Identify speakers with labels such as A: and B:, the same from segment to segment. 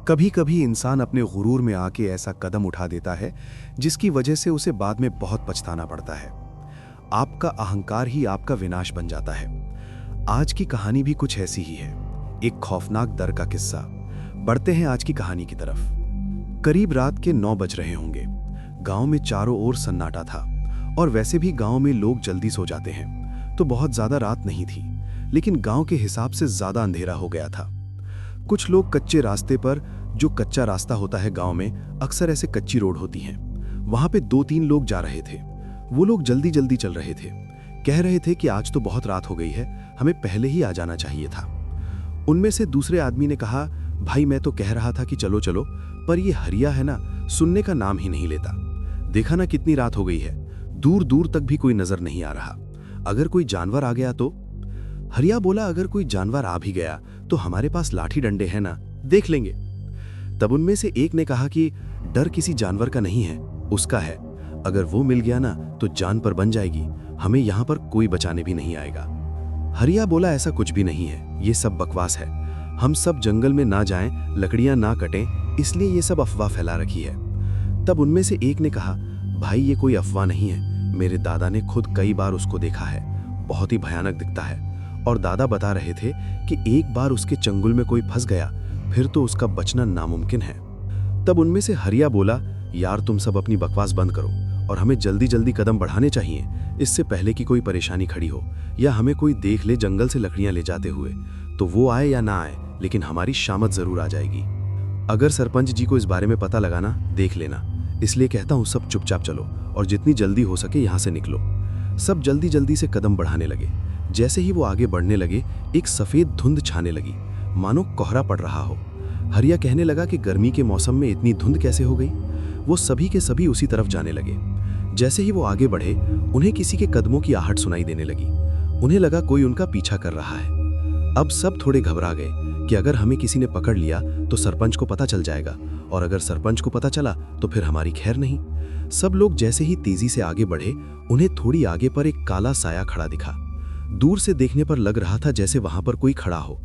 A: कभी कभी इंसान अपने गुरूर में आके ऐसा कदम उठा देता है जिसकी वजह से उसे बाद में बहुत पछताना पड़ता है। आपका अहंकार ही आपका विनाश बन जाता है। आज की कहानी भी कुछ ऐसी ही है, एक खौफनाक डर का किस्सा। बढ़ते हैं आज की कहानी की तरफ। करीब रात के 9 बज रहे होंगे। गांव में चारों ओर सन्नाटा था और वैसे भी गांव में लोग जल्दी सो जाते हैं, तो बहुत ज्यादा रात नहीं थी, लेकिन गांव के हिसाब से ज्यादा अंधेरा हो गया था। कुछ लोग कच्चे रास्ते पर, जो कच्चा रास्ता होता है गांव में, अक्सर ऐसे कच्ची रोड होती हैं, वहां पे 2-3 लोग जा रहे थे। वो लोग जल्दी जल्दी चल रहे थे, कह रहे थे कि आज तो बहुत रात हो गई है, हमें पहले ही आ जाना चाहिए था। उनमें से दूसरे आदमी ने कहा, भाई मैं तो कह रहा था कि चलो चलो, पर ये हरिया है ना, सुनने का नाम ही नहीं लेता। देखा ना कितनी रात हो गई है, दूर दूर तक भी कोई नजर नहीं आ रहा। अगर कोई जानवर आ गया तो? हरिया बोला, अगर कोई जानवर आ भी गया तो हमारे पास लाठी डंडे हैं ना, देख लेंगे। तब उनमें से एक ने कहा कि डर किसी जानवर का नहीं है, उसका है। अगर वो मिल गया ना तो जान पर बन जाएगी, हमें यहां पर कोई बचाने भी नहीं आएगा। हरिया बोला, ऐसा कुछ भी नहीं है, ये सब बकवास है। हम सब जंगल में ना जाएं, लकड़ियां ना कटें, इसलिए ये सब अफवाह फैला रखी है। तब उनमें से एक ने कहा, भाई ये कोई अफवाह नहीं है, मेरे दादा ने खुद कई बार उसको देखा है, बहुत ही भयानक दिखता है। और दादा बता रहे थे कि एक बार उसके चंगुल में कोई फंस गया, फिर तो उसका बचना नामुमकिन है। तब उनमें से हरिया बोला, यार तुम सब अपनी बकवास बंद करो और हमें जल्दी जल्दी कदम बढ़ाने चाहिए, इससे पहले कि कोई परेशानी खड़ी हो या हमें कोई देख ले जंगल से लकड़ियां ले जाते हुए। तो वो आए या ना आए, लेकिन हमारी शामत जरूर आ जाएगी। अगर सरपंच जी को इस बारे में पता लगाना, देख लेना। इसलिए कहता हूँ सब चुपचाप चलो और जितनी जल्दी हो सके यहाँ से निकलो। सब जल्दी जल्दी से कदम बढ़ाने लगे। जैसे ही वो आगे बढ़ने लगे, एक सफेद धुंध छाने लगी, मानो कोहरा पड़ रहा हो। हरिया कहने लगा कि गर्मी के मौसम में इतनी धुंध कैसे हो गई। वो सभी के सभी उसी तरफ जाने लगे। जैसे ही वो आगे बढ़े, उन्हें किसी के कदमों की आहट सुनाई देने लगी। उन्हें लगा कोई उनका पीछा कर रहा है। अब सब थोड़े घबरा गए कि अगर हमें किसी ने पकड़ लिया तो सरपंच को पता चल जाएगा, और अगर सरपंच को पता चला तो फिर हमारी खैर नहीं। सब लोग जैसे ही तेजी से आगे बढ़े, उन्हें थोड़ी आगे पर एक काला साया खड़ा दिखा। दूर से देखने पर लग रहा था जैसे वहां पर कोई खड़ा हो।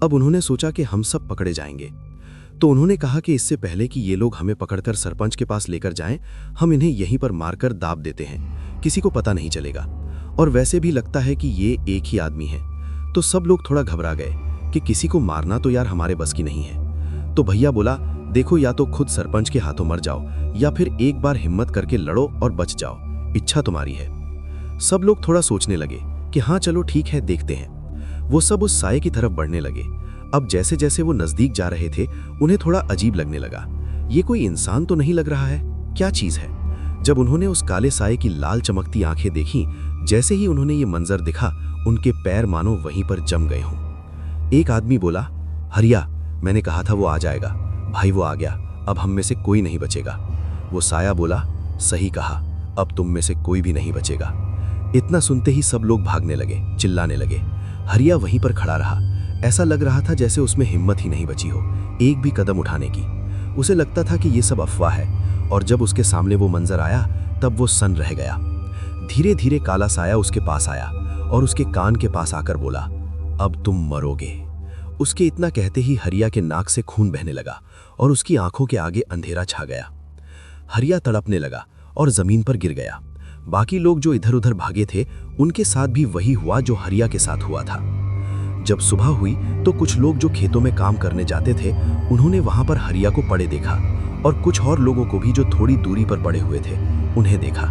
A: अब उन्होंने सोचा कि हम सब पकड़े जाएंगे, तो उन्होंने कहा कि इससे पहले कि ये लोग हमें पकड़कर सरपंच के पास लेकर जाएं, हम इन्हें यहीं पर मारकर दाब देते हैं, किसी को पता नहीं चलेगा। और वैसे भी लगता है कि ये एक ही आदमी है। तो सब लोग थोड़ा घबरा गए कि किसी को मारना तो यार हमारे बस की नहीं है। तो भैया बोला, देखो या तो खुद सरपंच के हाथों मर जाओ या फिर एक बार हिम्मत करके लड़ो और बच जाओ, इच्छा तुम्हारी है। सब लोग थोड़ा सोचने लगे कि हाँ चलो ठीक है, देखते हैं। वो सब उस साये की तरफ बढ़ने लगे। अब जैसे जैसे वो नजदीक जा रहे थे, उन्हें थोड़ा अजीब लगने लगा। ये कोई इंसान तो नहीं लग रहा है, क्या चीज है? जब उन्होंने उस काले साये की लाल चमकती आंखें देखी, जैसे ही उन्होंने ये मंजर देखा, उनके पैर मानो वहीं पर जम गए हों। एक आदमी बोला, हरिया मैंने कहा था वो आ जाएगा, भाई वो आ गया, अब हम में से कोई नहीं बचेगा। वो साया बोला, सही कहा, अब तुम में से कोई भी नहीं बचेगा। इतना सुनते ही सब लोग भागने लगे, चिल्लाने लगे। हरिया वहीं पर खड़ा रहा। ऐसा लग रहा था जैसे उसमें हिम्मत ही नहीं बची हो एक भी कदम उठाने की। उसे लगता था कि ये सब अफवाह है, और जब उसके सामने वो मंजर आया तब वो सन्न रह गया। धीरे धीरे काला साया उसके पास आया और उसके कान के पास आकर बोला, अब तुम मरोगे। उसके इतना कहते ही हरिया के नाक से खून बहने लगा और उसकी आंखों के आगे अंधेरा छा गया। हरिया तड़पने लगा और जमीन पर गिर गया। बाकी लोग जो इधर उधर भागे थे, उनके साथ भी वही हुआ जो हरिया के साथ हुआ था। जब सुबह हुई तो कुछ लोग जो खेतों में काम करने जाते थे, उन्होंने वहां पर हरिया को पड़े देखा, और कुछ और लोगों को भी जो थोड़ी दूरी पर पड़े हुए थे, उन्हें देखा।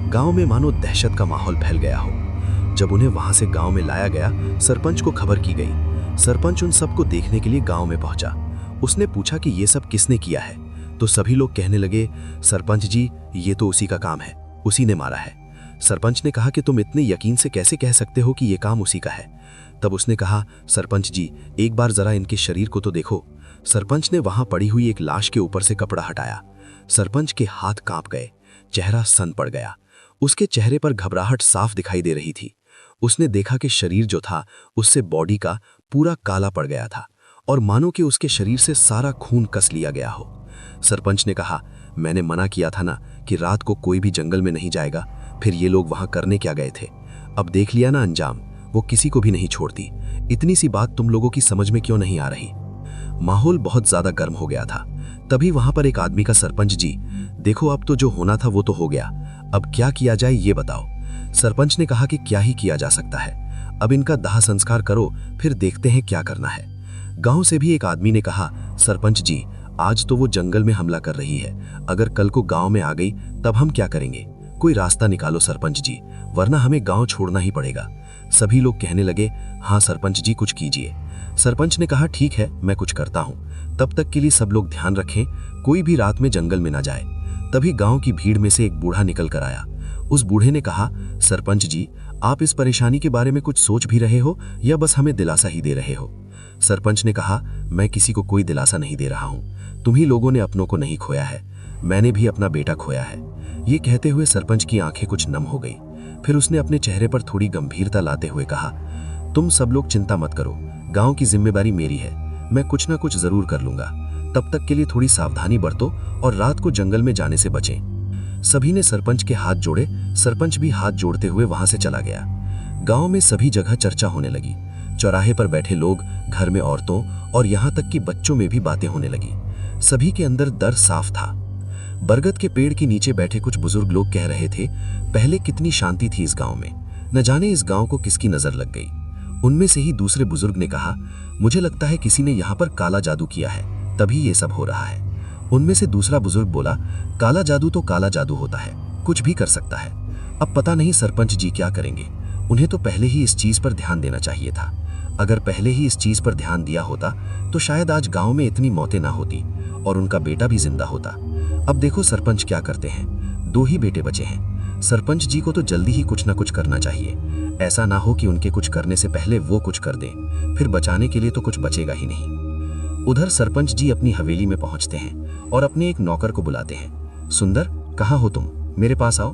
A: गांव में मानो दहशत का माहौल फैल गया हो। जब उन्हें वहां से गांव में लाया गया, सरपंच को खबर की गई। सरपंच उन सबको देखने के लिए गांव में पहुंचा। उसने पूछा कि ये सब किसने किया है, तो सभी लोग कहने लगे, सरपंच जी ये तो उसी का काम है, उसी ने मारा है। सरपंच ने कहा कि तुम इतने यकीन से कैसे कह सकते हो कि ये काम उसी का है? तब उसने कहा, सरपंच जी एक बार जरा इनके शरीर को तो देखो। सरपंच ने वहां पड़ी हुई एक लाश के ऊपर से कपड़ा हटाया। सरपंच के हाथ कांप गए, चेहरा सन पड़ गया। उसके चेहरे पर घबराहट साफ दिखाई दे रही थी। उसने देखा कि शरीर जो था उससे बॉडी का पूरा काला पड़ गया था, और मानो कि उसके शरीर से सारा खून कस लिया गया हो। सरपंच ने कहा, मैंने मना किया था ना कि रात को कोई भी जंगल में नहीं जाएगा, फिर ये लोग वहां करने क्या गए थे? अब देख लिया ना अंजाम, वो किसी को भी नहीं छोड़ती। इतनी सी बात तुम लोगों की समझ में क्यों नहीं आ रही?
B: माहौल बहुत ज्यादा गर्म हो गया था। तभी वहां पर एक आदमी का सरपंच जी, देखो अब तो जो होना था वो तो हो गया, अब क्या किया जाए ये बताओ। सरपंच ने कहा कि क्या ही किया जा सकता है, अब इनका दाह संस्कार करो, फिर देखते हैं क्या करना है। गांव से भी एक आदमी ने कहा, सरपंच जी आज तो वो जंगल में हमला कर रही है, अगर कल को गांव में आ गई तब हम क्या करेंगे, कोई रास्ता निकालो सरपंच जी, वरना हमें गांव छोड़ना ही पड़ेगा। सभी लोग कहने लगे, हाँ सरपंच जी कुछ कीजिए। सरपंच ने कहा, ठीक है मैं कुछ करता हूँ, तब तक के लिए सब लोग ध्यान रखें, कोई भी रात में जंगल में ना जाए। तभी गांव की भीड़ में से एक बूढ़ा निकल कर आया। उस बूढ़े ने कहा, सरपंच जी आप इस परेशानी के बारे में कुछ सोच भी रहे हो या बस हमें दिलासा ही दे रहे हो। सरपंच ने कहा, मैं किसी को कोई दिलासा नहीं दे रहा हूँ, तुम्ही लोगों ने अपनों को नहीं खोया है, मैंने भी अपना बेटा खोया है। ये कहते हुए सरपंच की आंखें कुछ नम हो गई। फिर उसने अपने चेहरे पर थोड़ी गंभीरता लाते हुए कहा, तुम सब लोग चिंता मत करो, गांव की जिम्मेदारी मेरी है, मैं कुछ ना कुछ जरूर कर लूंगा, तब तक के लिए थोड़ी सावधानी बरतो और रात को जंगल में जाने से बचें। सभी ने सरपंच के हाथ जोड़े, सरपंच भी हाथ जोड़ते हुए वहां से चला गया। गांव में सभी जगह चर्चा होने लगी, चौराहे पर बैठे लोग, घर में औरतों और यहाँ तक कि बच्चों में भी बातें होने लगी। सभी के अंदर डर साफ था। बरगद के पेड़ के नीचे बैठे कुछ बुजुर्ग लोग कह रहे थे, पहले कितनी शांति थी इस गांव में, न जाने इस गांव को किसकी नजर लग गई। उनमें से ही दूसरे बुजुर्ग ने कहा, मुझे लगता है किसी ने यहाँ पर काला जादू किया है, तभी ये सब हो रहा है। उनमें से दूसरा बुजुर्ग बोला, काला जादू तो काला जादू होता है, कुछ भी कर सकता है। अब पता नहीं सरपंच जी क्या करेंगे, उन्हें तो पहले ही इस चीज पर ध्यान देना चाहिए था। अगर पहले ही इस चीज पर ध्यान दिया होता तो शायद आज गांव में इतनी मौतें ना होती और उनका बेटा भी जिंदा होता। अब देखो सरपंच क्या करते हैं, 2 ही बेटे बचे हैं, सरपंच जी को तो जल्दी ही कुछ ना कुछ करना चाहिए, ऐसा ना हो कि उनके कुछ करने से पहले वो कुछ कर दें, फिर बचाने के लिए तो कुछ बचेगा ही नहीं। उधर सरपंच जी अपनी हवेली में पहुंचते हैं और अपने एक नौकर को बुलाते हैं, सुंदर कहाँ हो तुम, मेरे पास आओ।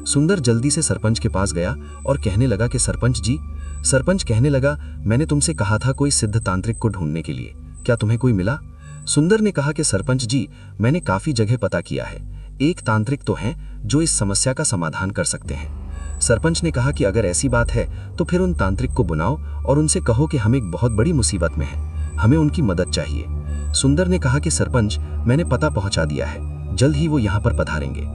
B: सुंदर जल्दी से सरपंच के पास गया और कहने लगा कि सरपंच जी। सरपंच कहने लगा, मैंने तुमसे कहा था कोई सिद्ध तांत्रिक को ढूंढने के लिए, क्या तुम्हें कोई मिला? सुंदर ने कहा कि सरपंच जी मैंने काफी जगह पता किया है, एक तांत्रिक तो हैं जो इस समस्या का समाधान कर सकते हैं। सरपंच ने कहा कि अगर ऐसी बात है तो फिर उन तांत्रिक को बुलाओ और उनसे कहो कि हम एक बहुत बड़ी मुसीबत में हैं, हमें उनकी मदद चाहिए। सुंदर ने कहा कि सरपंच मैंने पता पहुंचा दिया है, जल्द ही वो यहाँ पर पधारेंगे।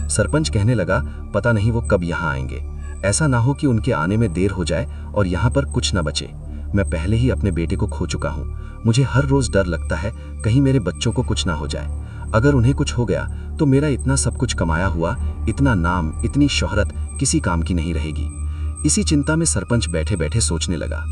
B: सरपंच कहने लगा, पता नहीं वो कब यहाँ आएंगे, ऐसा ना हो कि उनके आने में देर हो जाए और यहाँ पर कुछ ना बचे। मैं पहले ही अपने बेटे को खो चुका हूँ, मुझे हर रोज डर लगता है कहीं मेरे बच्चों को कुछ ना हो जाए, अगर उन्हें कुछ हो गया तो मेरा इतना सब कुछ कमाया हुआ, इतना नाम, इतनी शोहरत किसी काम की नहीं रहेगी। इसी चिंता में सरपंच बैठे बैठे सोचने लगा।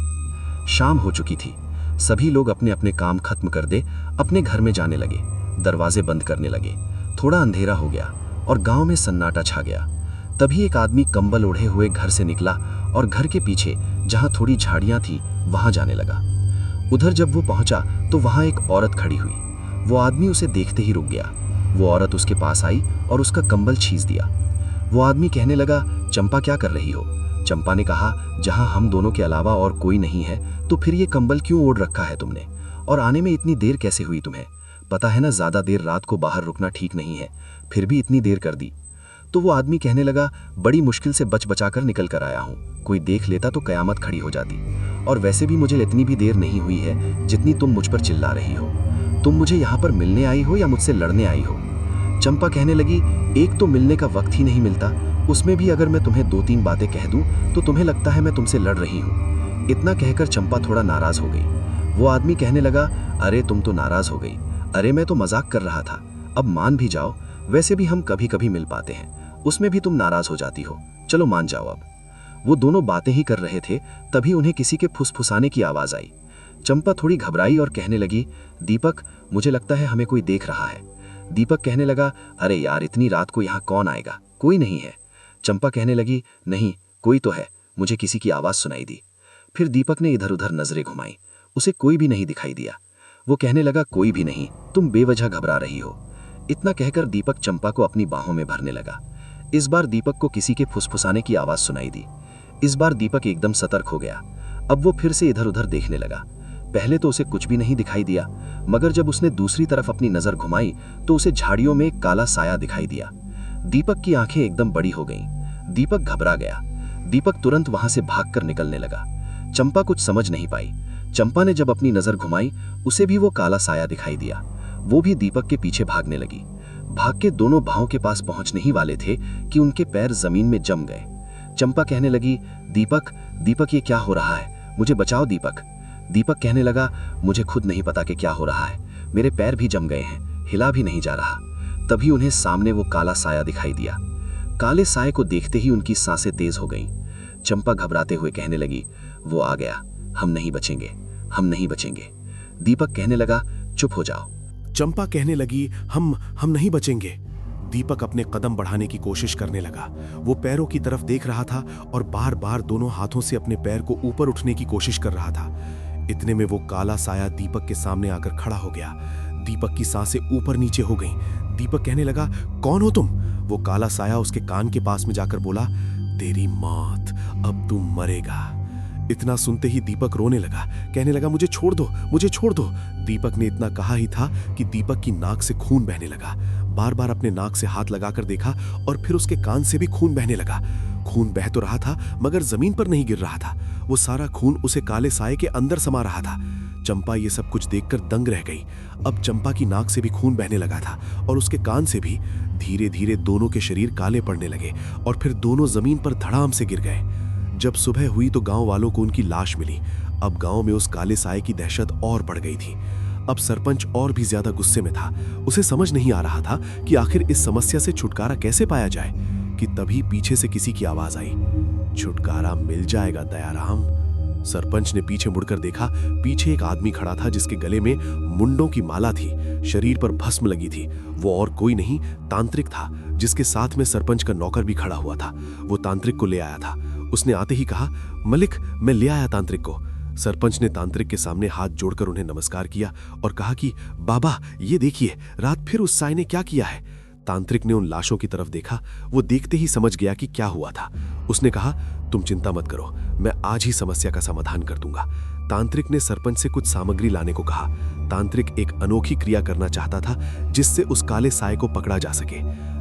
B: शाम हो चुकी थी, सभी लोग अपने अपने काम खत्म कर दे अपने घर में जाने लगे, दरवाजे बंद करने लगे। थोड़ा अंधेरा हो गया और गांव में सन्नाटा छा गया। तभी एक आदमी कंबल ओढ़े हुए घर से निकला और घर के पीछे जहां थोड़ी झाड़ियां थी वहां जाने लगा। उधर जब वो पहुंचा तो वहां एक औरत खड़ी हुई। वो आदमी उसे देखते ही रुक गया। वो औरत उसके पास आई और उसका कंबल छींच दिया। वो आदमी कहने लगा, चंपा क्या कर रही हो? चंपा ने कहा, जहां हम दोनों के अलावा और कोई नहीं है तो फिर ये कंबल क्यों ओढ़ रखा है तुमने, और आने में इतनी देर कैसे हुई तुम्हें? पता है ना ज्यादा देर रात को बाहर रुकना ठीक नहीं है, फिर भी इतनी देर कर दी। तो वो आदमी कहने लगा, बड़ी मुश्किल से बच बचा कर निकल कर आया हूँ, कोई देख लेता तो कयामत खड़ी हो जाती, और वैसे भी मुझे इतनी भी देर नहीं हुई है जितनी तुम मुझ पर चिल्ला रही हो। तुम मुझे यहाँ पर मिलने आई हो या मुझसे लड़ने आई हो? चंपा कहने लगी, एक तो मिलने का वक्त ही नहीं मिलता, उसमें भी अगर मैं तुम्हें 2-3 बातें कह दूं तो तुम्हें लगता है मैं तुमसे लड़ रही हूँ। इतना कहकर चंपा थोड़ा नाराज हो गई। वो आदमी कहने लगा, अरे तुम तो नाराज हो गई, अरे मैं तो मजाक कर रहा था, अब मान भी जाओ, वैसे भी हम कभी कभी मिल पाते हैं, उसमें भी तुम नाराज हो जाती हो, चलो मान जाओ अब। वो दोनों बातें ही कर रहे थे, तभी उन्हें किसी के फुसफुसाने की आवाज आई। चंपा थोड़ी घबराई और कहने लगी, दीपक मुझे लगता है हमें कोई देख रहा है। दीपक कहने लगा, अरे यार इतनी रात को यहाँ कौन आएगा, कोई नहीं है। चंपा कहने लगी, नहीं कोई तो है, मुझे किसी की आवाज सुनाई दी। फिर दीपक ने इधर उधर नजरें घुमाई, उसे कोई भी नहीं दिखाई दिया। वो कहने लगा, कोई भी नहीं, तुम बेवजह घबरा रही हो। इतना कहकर दीपक चंपा को अपनी बाहों में भरने लगा। इस बार दीपक को किसी के फुसफुसाने की आवाज सुनाई दी। इस बार दीपक एकदम सतर्क हो गया। अब वो फिर से इधर उधर देखने लगा। पहले तो उसे कुछ भी नहीं दिखाई दिया, मगर जब उसने दूसरी तरफ अपनी नजर घुमाई तो उसे झाड़ियों में एक काला साया दिखाई दिया। दीपक की आंखें एकदम बड़ी हो गईं। दीपक घबरा गया। दीपक तुरंत वहां से भागकर निकलने लगा। चंपा कुछ समझ नहीं पाई। चंपा ने जब अपनी नजर घुमाई, उसे भी वो काला साया दिखाई दिया। वो भी दीपक के पीछे भागने लगी। भाग के दोनों भावों के पास पहुंचने ही वाले थे कि उनके पैर जमीन में जम गए। चंपा कहने लगी, दीपक, दीपक, ये क्या हो रहा है? मुझे बचाओ दीपक। दीपक कहने लगा, मुझे खुद नहीं पता कि क्या हो रहा है, मेरे पैर भी जम गए हैं, हिला भी नहीं जा रहा। तभी उन्हें सामने वो काला साया दिखाई दिया। काले साये को देखते ही उनकी सांसें तेज हो गईं। चंपा घबराते हुए कहने लगी, वो आ गया, हम नहीं बचेंगे, हम नहीं बचेंगे। दीपक कहने लगा, चुप हो जाओ।
C: चंपा कहने लगी, हम नहीं बचेंगे। दीपक अपने कदम बढ़ाने की कोशिश करने लगा। वो पैरों की तरफ देख रहा था और बार बार दोनों हाथों से अपने पैर को ऊपर उठने की कोशिश कर रहा था। इतने में वो काला साया दीपक के सामने आकर खड़ा हो गया। दीपक की सांसें ऊपर नीचे हो गईं। दीपक कहने लगा, कौन हो तुम? वो काला साया उसके कान के पास में जाकर बोला, तेरी मौत, अब तू मरेगा। इतना सुनते ही दीपक रोने लगा, कहने लगा, मुझे छोड़ दो, मुझे छोड़ दो। दीपक ने इतना कहा ही था कि दीपक की नाक से खून बहने लगा। बार बार अपने नाक से हाथ लगाकर देखा और फिर उसके कान से भी खून बहने लगा। खून बह तो रहा था मगर जमीन पर नहीं गिर रहा था। वो सारा खून उसे काले साये के अंदर समा रहा था। चंपा ये सब कुछ देखकर दंग रह गई। अब चंपा की नाक से भी खून बहने लगा था और उसके कान से भी। धीरे धीरे दोनों के शरीर काले पड़ने लगे और फिर दोनों जमीन पर धड़ाम से गिर गए। जब सुबह हुई तो गांव वालों को उनकी लाश मिली। अब गांव में उस काले साये की दहशत और बढ़ गई थी। अब सरपंच और भी ज्यादा गुस्से में था। उसे समझ नहीं आ रहा था कि आखिर इस समस्या से छुटकारा कैसे पाया जाए कि तभी पीछे से किसी की आवाज आई, छुटकारा मिल जाएगा दयाराम। सरपंच ने पीछे मुड़कर देखा। पीछे एक आदमी खड़ा था जिसके गले में मुंडों की माला थी, शरीर पर भस्म लगी थी। वो और कोई नहीं, तांत्रिक था, जिसके साथ में सरपंच का नौकर भी खड़ा हुआ था। वो तांत्रिक को ले आया था। उसने आते ही कहा, मलिक, मैं ले आया तांत्रिक को। सरपंच ने तांत्रिक के सामने हाथ जोड़कर उन्हें नमस्कार किया और कहा कि बाबा, ये देखिए, रात फिर उस साये ने क्या किया है। तांत्रिक ने उन लाशों की तरफ देखा। वो देखते ही समझ गया कि क्या हुआ था। उसने कहा, तुम चिंता मत करो, मैं आज ही समस्या का समाधान कर दूंगा। तांत्रिक ने सरपंच से कुछ सामग्री लाने को कहा। तांत्रिक एक अनोखी क्रिया करना चाहता था जिससे उस काले साये को पकड़ा जा सके।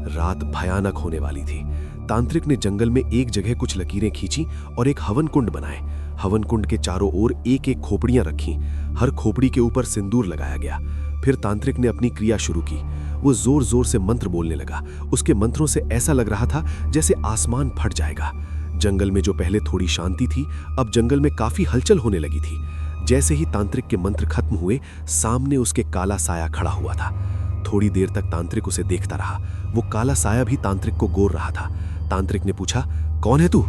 C: रात भयानक होने वाली थी। तांत्रिक ने जंगल में एक जगह कुछ लकीरें खींची और एक हवन कुंड बनाए। हवन कुंड के चारों ओर एक एक खोपड़ियां रखी। हर खोपड़ी के ऊपर सिंदूर लगाया गया। फिर तांत्रिक ने अपनी क्रिया शुरू की। वो जोर जोर से मंत्र बोलने लगा। उसके मंत्रों से ऐसा लग रहा था जैसे आसमान फट जाएगा। जंगल में जो पहले थोड़ी शांति थी, अब जंगल में काफी हलचल होने लगी थी। जैसे ही तांत्रिक के मंत्र खत्म हुए, सामने उसके काला साया खड़ा हुआ था। थोड़ी देर तक तांत्रिक उसे देखता रहा। वो काला साया भी तांत्रिक को गोर रहा था। तांत्रिक ने पूछा, कौन है तू?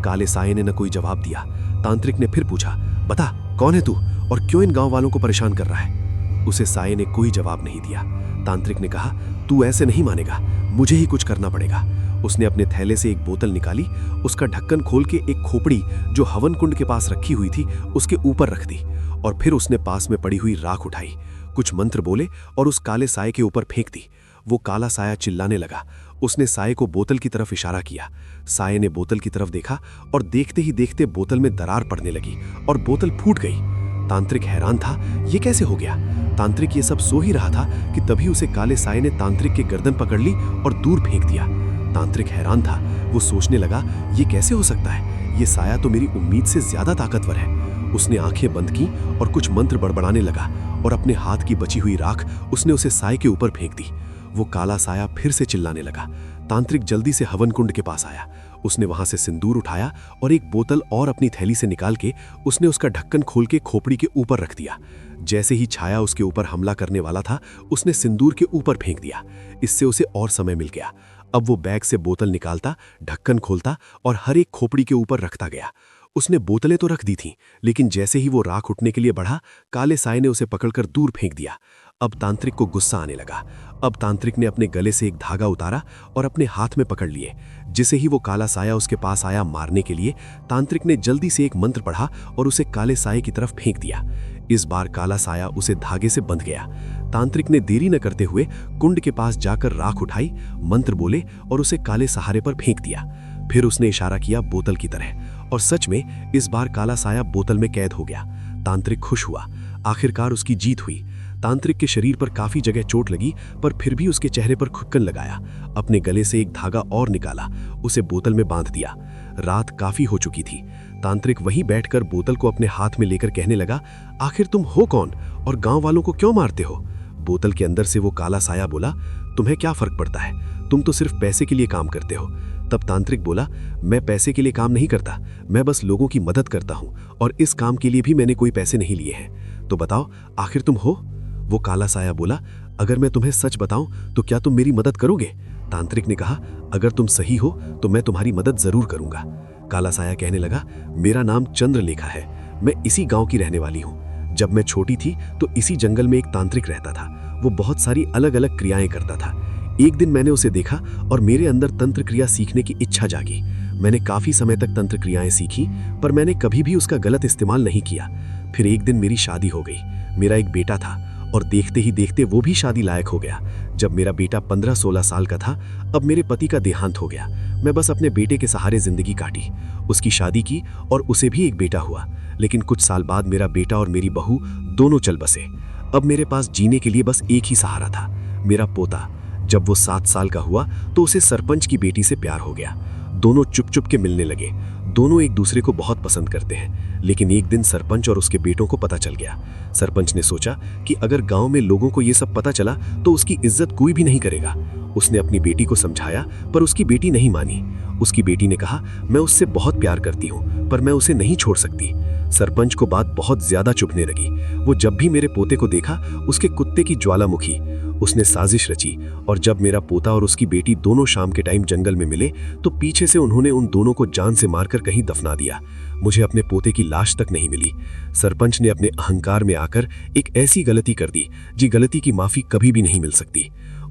C: काले साये ने न कोई जवाब दिया। तांत्रिक ने फिर पूछा, बता, कौन है तू और क्यों इन गांव वालों को परेशान कर रहा है? उसे साये ने कोई जवाब नहीं दिया। तांत्रिक ने कहा, तू ऐसे नहीं मानेगा, मुझे ही कुछ करना पड़ेगा। उसने अपने थैले से एक बोतल निकाली, उसका ढक्कन खोल के एक खोपड़ी जो हवन कुंड के पास रखी हुई थी उसके ऊपर रख दी और फिर उसने पास में पड़ी हुई राख उठाई, कुछ मंत्र बोले और उस काले साये के ऊपर फेंक दी। वो काला साया चिल्लाने लगा। उसने साये को बोतल की तरफ इशारा किया। साये ने बोतल की तरफ देखा और देखते ही देखते बोतल में दरार पड़ने लगी और बोतल फूट गई। तांत्रिक हैरान था, ये कैसे हो गया? तांत्रिक ये सब सो ही रहा था कि तभी उसे काले साये ने तांत्रिक के गर्दन पकड़ ली और दूर फेंक दिया। तांत्रिक हैरान था। वो सोचने लगा, ये कैसे हो सकता है? ये साया तो मेरी उम्मीद से ज्यादा ताकतवर है। उसने आंखें बंद की और कुछ मंत्र बड़बड़ाने लगा और अपने हाथ की बची हुई राख उसने उसे साये के ऊपर फेंक दी। वो काला साया फिर से चिल्लाने लगा। तांत्रिक जल्दी से हवन कुंड के पास आया। उसने वहां से सिंदूर उठाया और एक बोतल और अपनी थैली से निकाल के उसने उसका ढक्कन खोल के खोपड़ी के ऊपर रख दिया। जैसे ही छाया उसके ऊपर हमला करने वाला था, उसने सिंदूर के ऊपर फेंक दिया। इससे उसे और समय मिल गया। अब वो बैग से बोतल निकालता, ढक्कन खोलता और हर एक खोपड़ी के ऊपर रखता गया। उसने बोतलें तो रख दी थीं, लेकिन जैसे ही वो राख उठने के लिए बढ़ा, काले साये ने उसे पकड़कर दूर फेंक दिया। अब तांत्रिक को गुस्सा आने लगा। अब तांत्रिक ने अपने गले से एक धागा उतारा और अपने हाथ में पकड़ लिए। जिसे ही वो काला साया उसके पास आया मारने के लिए, तांत्रिक ने जल्दी से एक मंत्र पढ़ा और उसे काले साये की तरफ फेंक दिया। इस बार काला साया उसे धागे से बंध गया। तांत्रिक ने देरी न करते हुए कुंड के पास जाकर राख उठाई, मंत्र बोले और उसे काले सहारे पर फेंक दिया। फिर उसने इशारा किया बोतल की तरह और सच में इस बार काला साया बोतल में कैद हो गया। तांत्रिक खुश हुआ। आखिरकार उसकी जीत हुई। तांत्रिक के शरीर पर काफी जगह चोट लगी, पर फिर भी उसके चेहरे पर खुक्कन लगाया। अपने गले से एक धागा और निकाला, उसे बोतल में बांध दिया। रात काफी हो चुकी थी।
B: तांत्रिक वहीं बैठकर बोतल को अपने हाथ में लेकर कहने लगा, आखिर तुम हो कौन और गांव वालों को क्यों मारते हो? बोतल के अंदर से वो काला साया बोला, तुम्हें क्या फर्क पड़ता है, तुम तो सिर्फ पैसे के लिए काम करते हो। तब तांत्रिक बोला, मैं पैसे के लिए काम नहीं करता, मैं बस लोगों की मदद करता हूं और इस काम के लिए भी मैंने कोई पैसे नहीं लिए हैं। तो बताओ आखिर तुम हो? वो काला साया बोला, अगर मैं तुम्हें सच बताऊं तो क्या तुम मेरी मदद करोगे? तांत्रिक ने कहा, अगर तुम सही हो तो मैं तुम्हारी मदद जरूर करूंगा। काला साया कहने लगा, मेरा नाम चंद्रलेखा है, मैं इसी गांव की रहने वाली हूं। जब मैं छोटी थी तो इसी जंगल में एक तांत्रिक रहता था, वो बहुत सारी अलग अलग क्रियाएं करता था। एक दिन मैंने उसे देखा और मेरे अंदर तंत्र क्रिया सीखने की इच्छा जागी। मैंने काफी समय तक तंत्र क्रियाएं सीखी, पर मैंने कभी भी उसका गलत इस्तेमाल नहीं किया। फिर एक दिन मेरी शादी हो गई। मेरा एक बेटा था और देखते ही देखते वो भी शादी लायक हो गया। जब मेरा बेटा 15-16 साल का था, अब मेरे पति का देहांत हो गया। मैं बस अपने बेटे के सहारे जिंदगी काटी। उसकी शादी की और उसे भी एक बेटा हुआ, लेकिन कुछ साल बाद मेरा बेटा और मेरी बहू दोनों चल बसे। अब मेरे पास जीने के लिए बस एक ही सहारा था, मेरा पोता। जब वो 7 साल का हुआ तो उसे सरपंच की बेटी से प्यार हो गया। दोनों चुप चुप के मिलने लगे। दोनों एक दूसरे को बहुत पसंद करते हैं। लेकिन एक दिन सरपंच और उसके बेटों को पता चल गया। सरपंच ने सोचा कि अगर गांव में लोगों को ये सब पता चला तो उसकी इज्जत कोई भी नहीं करेगा। उसने अपनी बेटी को समझाया, पर उसकी बेटी नहीं मानी। उसकी बेटी ने कहा, मैं उससे बहुत प्यार करती हूँ, पर मैं उसे नहीं छोड़ सकती। सरपंच को बात बहुत ज्यादा चुभने लगी। वो जब भी मेरे पोते को देखा, उसके कुत्ते की ज्वालामुखी। उसने साजिश रची और जब मेरा पोता और उसकी बेटी दोनों शाम के टाइम जंगल में मिले तो पीछे से उन्होंने उन दोनों को जान से मारकर कहीं दफना दिया। मुझे अपने पोते की लाश तक नहीं मिली। सरपंच ने अपने अहंकार में आकर एक ऐसी गलती कर दी जी गलती की माफी कभी भी नहीं मिल सकती।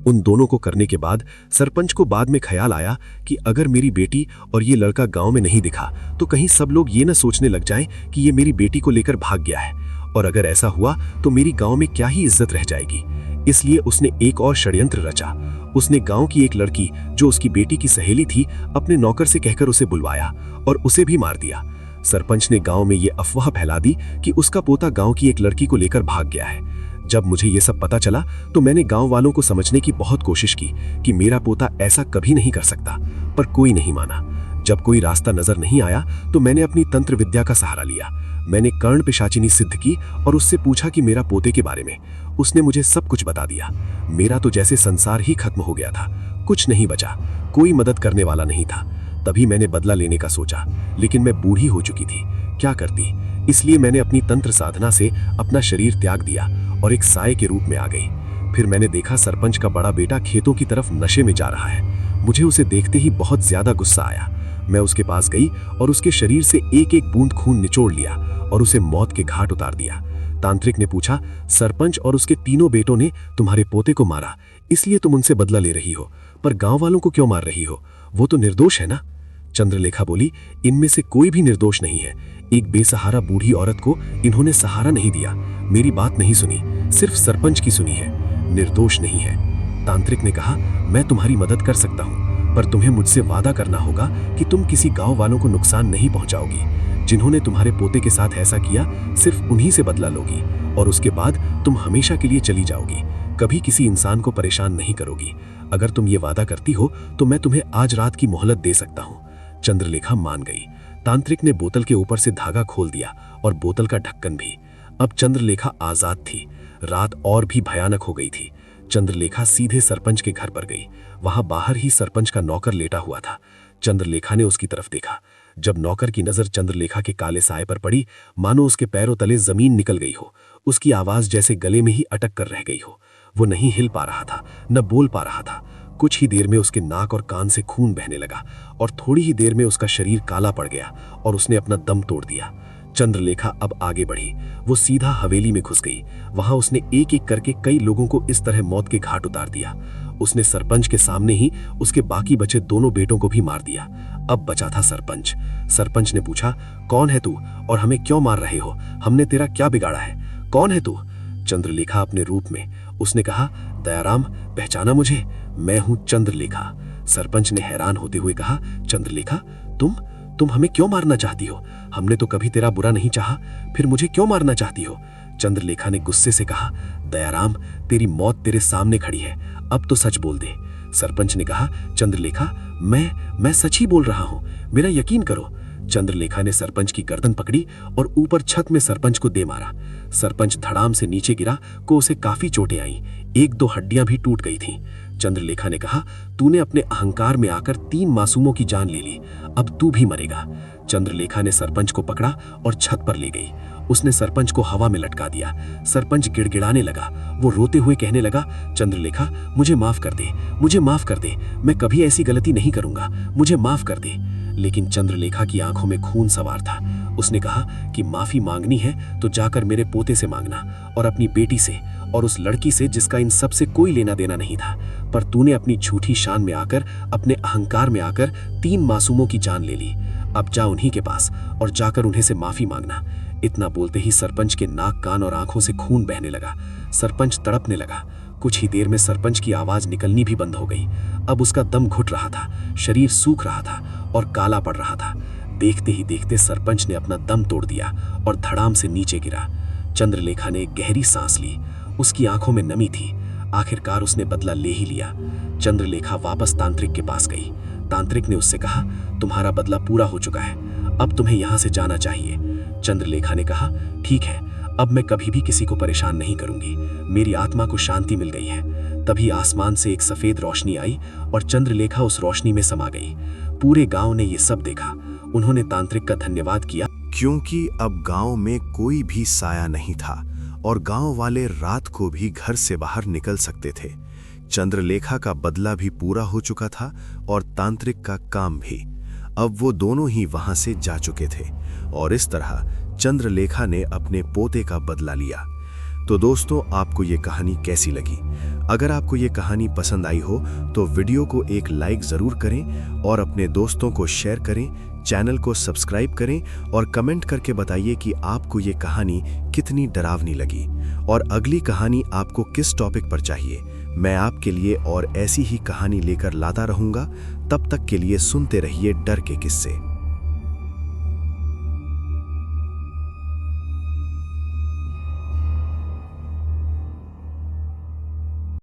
B: उन दोनों को करने के बाद सरपंच को बाद में ख्याल आया कि अगर मेरी बेटी और ये लड़का गांव में नहीं दिखा तो कहीं सब लोग ये न सोचने लग जाएं कि ये मेरी बेटी को लेकर भाग गया है, और अगर ऐसा हुआ तो मेरी गांव में क्या ही इज्जत रह जाएगी। इसलिए उसने एक और षड्यंत्र रचा। उसने गांव की एक लड़की जो उसकी बेटी की सहेली थी अपने नौकर से कहकर उसे बुलवाया और उसे भी मार दिया। सरपंच ने गांव में ये अफवाह फैला दी कि उसका पोता गांव की एक लड़की को लेकर भाग गया है। जब मुझे ये सब पता चला तो मैंने गांव वालों को समझने की बहुत कोशिश की कि मेरा पोता ऐसा कभी नहीं कर सकता, पर कोई नहीं माना। जब कोई रास्ता नजर नहीं आया तो मैंने अपनी तंत्र विद्या का सहारा लिया। मैंने कर्ण पिशाचिनी सिद्ध की और उससे पूछा कि मेरा पोते के बारे में। उसने मुझे सब कुछ बता दिया। मेरा तो जैसे संसार ही खत्म हो गया था, कुछ नहीं बचा, कोई मदद करने वाला नहीं था। तभी मैंने बदला लेने का सोचा, लेकिन मैं बूढ़ी हो चुकी थी, क्या करती। इसलिए मैंने अपनी तंत्र साधना से अपना शरीर त्याग दिया और एक साये के रूप में आ गई। फिर मैंने देखा सरपंच का बड़ा बेटा खेतों की तरफ नशे में जा रहा है। मुझे उसे देखते ही बहुत ज्यादा गुस्सा आया। मैं उसके पास गई और उसके शरीर से एक एक बूंद खून निचोड़ लिया और उसे मौत के घाट उतार दिया। तांत्रिक ने पूछा, सरपंच और उसके तीनों बेटों ने तुम्हारे पोते को मारा, इसलिए तुम उनसे बदला ले रही हो, पर गांव वालों को क्यों मार रही हो? वो तो निर्दोष है ना? चंद्रलेखा बोली, इनमें से कोई भी निर्दोष नहीं है। एक बेसहारा बूढ़ी औरत को इन्होंने सहारा नहीं दिया, मेरी बात नहीं सुनी, सिर्फ सरपंच की सुनी है, निर्दोष नहीं है। तांत्रिक ने कहा, मैं तुम्हारी मदद कर सकता हूँ, पर तुम्हें मुझसे वादा करना होगा कि तुम किसी गांव वालों को नुकसान नहीं पहुंचाओगी। जिन्होंने तुम्हारे पोते के साथ ऐसा किया, सिर्फ उन्हीं से बदला लोगी और उसके बाद तुम हमेशा के लिए चली जाओगी, कभी किसी इंसान को परेशान नहीं करोगी। अगर तुम ये वादा करती हो तो मैं तुम्हें आज रात की मोहलत दे सकता हूँ। चंद्रलेखा मान गई। तांत्रिक ने बोतल के ऊपर से धागा खोल दिया और बोतल का ढक्कन भी। अब चंद्रलेखा आजाद थी। रात और भी भयानक हो गई थी। चंद्रलेखा सीधे सरपंच के घर पर गई। वहां बाहर ही सरपंच का नौकर लेटा हुआ था। चंद्रलेखा ने उसकी तरफ देखा। जब नौकर की नजर चंद्रलेखा के काले साए पर पड़ी, मानो उसके पैरों तले जमीन निकल गई हो। उसकी आवाज जैसे गले में ही अटक कर रह गई हो। वो नहीं हिल पा रहा था, न बोल पा रहा था। कुछ ही देर में उसके नाक और कान से खून बहने लगा और थोड़ी ही देर में उसका शरीर काला पड़ गया और उसने अपना दम तोड़ दिया। चंद्रलेखा अब आगे बढ़ी। वो सीधा हवेली में घुस गई। वहां उसने एक एक करके कई लोगों को इस तरह मौत के घाट उतार दिया। उसने सरपंच के सामने ही उसके बाकी बचे दोनों बेटों को भी मार दिया। अब बचा था सरपंच। सरपंच ने पूछा, कौन है तू और हमें क्यों मार रहे हो? हमने तेरा क्या बिगाड़ा है? कौन है तू? चंद्रलेखा अपने रूप में। उसने कहा, दयाराम, पहचाना मुझे? मैं हूं चंद्रलेखा। सरपंच ने हैरान होते हुए कहा, चंद्रलेखा, तुम हमें क्यों मारना चाहती हो? हमने तो कभी तेरा बुरा नहीं चाहा, फिर मुझे क्यों मारना चाहती हो? चंद्रलेखा ने गुस्से से कहा, दयाराम, तेरी मौत तेरे सामने खड़ी है, अब तो सच बोल दे। सरपंच ने कहा, चंद्रलेखा, मैं सच ही बोल रहा हूं, मेरा यकीन करो।
C: चंद्रलेखा ने सरपंच की गर्दन पकड़ी और ऊपर छत में सरपंच को दे मारा। सरपंच धड़ाम से नीचे गिरा को उसे काफी चोटें आईं, 1-2 हड्डियां भी टूट गई थीं। चंद्रलेखा ने कहा, तूने अपने अहंकार में आकर 3 मासूमों की जान ले ली, अब तू भी मरेगा। चंद्रलेखा ने सरपंच को पकड़ा और छत पर ले गई। उसने सरपंच को हवा में लटका दिया। सरपंच गिड़गिड़ाने लगा। वो रोते हुए कहने लगा, चंद्रलेखा, मुझे माफ कर दे, मुझे माफ कर दे, मैं कभी ऐसी गलती नहीं करूंगा, मुझे माफ कर दे। लेकिन चंद्रलेखा की आंखों में खून सवार था। उसने कहा कि माफी मांगनी है तो जाकर मेरे पोते से मांगना और अपनी बेटी से और उस लड़की से जिसका इन सब से कोई लेना देना नहीं था। पर तूने अपनी झूठी शान में आकर, अपने अहंकार में आकर 3 मासूमों की जान ले ली। अब जा उन्हीं के पास और जाकर उन्हें से माफी मांगना। इतना बोलते ही सरपंच के नाक, कान और आंखों से खून बहने लगा। सरपंच तड़पने लगा। कुछ ही देर में सरपंच की आवाज निकलनी भी बंद हो गई। अब उसका दम घुट रहा था, शरीर सूख रहा था और काला पड़ रहा था। देखते ही देखते सरपंच ने अपना दम तोड़ दिया और धड़ाम से नीचे गिरा। चंद्रलेखा ने एक गहरी सांस ली। उसकी आंखों में नमी थी। आखिरकार उसने बदला ले ही लिया। चंद्रलेखा वापस तांत्रिक के पास गई। तांत्रिक ने उससे कहा, तुम्हारा बदला पूरा हो चुका है, अब तुम्हें यहां से जाना चाहिए। चंद्रलेखा ने कहा, ठीक है, अब मैं कभी भी किसी को परेशान नहीं करूंगी, मेरी आत्मा को शांति मिल गई है। तभी आसमान से एक सफेद रोशनी आई और चंद्रलेखा उस रोशनी में समा गई। पूरे गांव ने ये सब देखा। उन्होंने तांत्रिक का धन्यवाद किया,
A: क्योंकि अब गांव में कोई भी साया नहीं था और गांव वाले रात को भी घर से बाहर निकल सकते थे। चंद्रलेखा का बदला भी पूरा हो चुका था और तांत्रिक का काम भी। अब वो दोनों ही वहां से जा चुके थे और इस तरह चंद्रलेखा ने अपने पोते का बदला लिया। तो दोस्तों, आपको ये कहानी कैसी लगी? अगर आपको ये कहानी पसंद आई हो तो वीडियो को एक लाइक ज़रूर करें और अपने दोस्तों को शेयर करें, चैनल को सब्सक्राइब करें और कमेंट करके बताइए कि आपको ये कहानी कितनी डरावनी लगी और अगली कहानी आपको किस टॉपिक पर चाहिए। मैं आपके लिए और ऐसी ही कहानी लेकर लाता रहूंगा। तब तक के लिए सुनते रहिए डर के किस्से।